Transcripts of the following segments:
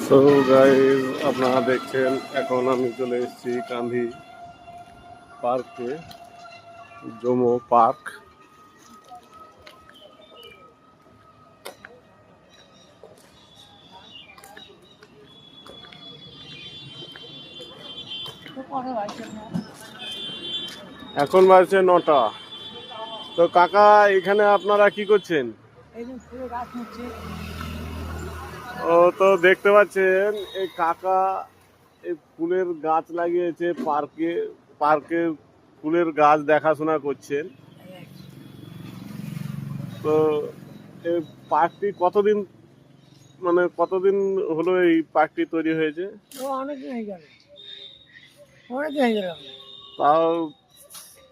So guys, আপনারা দেখছেন এখন আমি চলে এসেছি কান্ধি পার্কে, জমো পার্ক। এখন বাজছে 9টা। তো কাকা, এখানে আপনারা কি করছেন? ও তো দেখতে পাচ্ছেন এই কাকা এই ফুলের গাছ লাগিয়েছে পার্কে। পার্কে ফুলের গাছ দেখাশোনা করছেন। তো এই পার্কটি কতদিন হলো এই পার্কটি তৈরি হয়েছে? অনেকদিন হয়ে গেল, অনেকদিন হয়ে গেল। তাও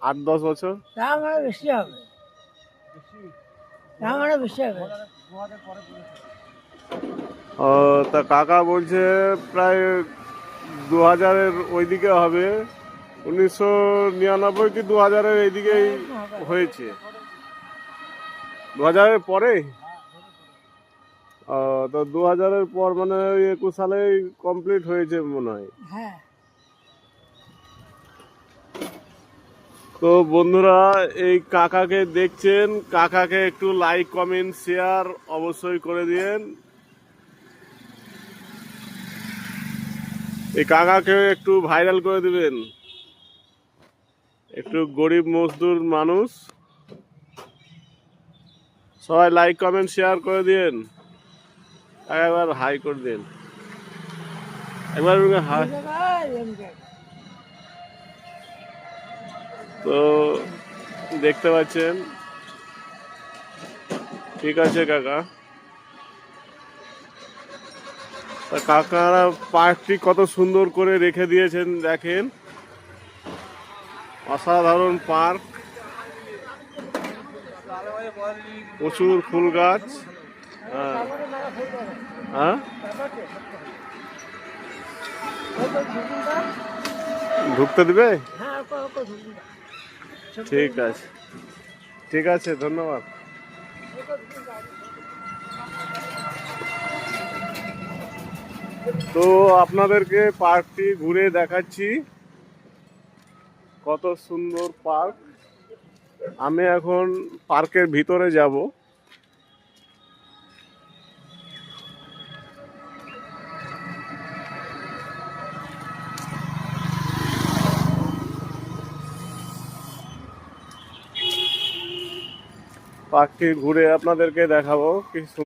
8-10 বছর। তা মানে বেশি হবে, তা মানে বেশি হবে। ও, তা কাকা বলছে প্রায় 2000-এর ওইদিকে হবে, 1999 কি 2000-এর এইদিকেই হয়েছে। 2000-এর পরে? তো 2000-এর পর মানে ওই 21 সালেই কমপ্লিট হয়েছে মনে হয়। হ্যাঁ, তো বন্ধুরা, এই কাকাকে দেখছেন, কাকাকে একটু লাইক কমেন্ট শেয়ার অবশ্যই করে দিন। এই কাকাকে একটু ভাইরাল করে দিবেন। একটু গরিব মজদুর মানুষ, সবাই লাইক কমেন্ট শেয়ার করে দিন। একবার হাই করে দিন, একবার হাই। তো দেখতে পাচ্ছেন, ঠিক আছে কাকা। তা কাকারা পার্কটি কত সুন্দর করে রেখে দিয়েছেন দেখেন, অসাধারণ পার্ক, প্রচুর ফুল গাছ। হ্যাঁ, ঢুকতে দিবে? ঠিক আছে, ঠিক আছে, ধন্যবাদ। তো আপনাদেরকে পার্কটি ঘুরে দেখাচ্ছি, কত সুন্দর পার্ক। আমি এখন পার্কের ভিতরে যাব। পার্কটি ঘুরে আপনাদেরকে দেখাবো কি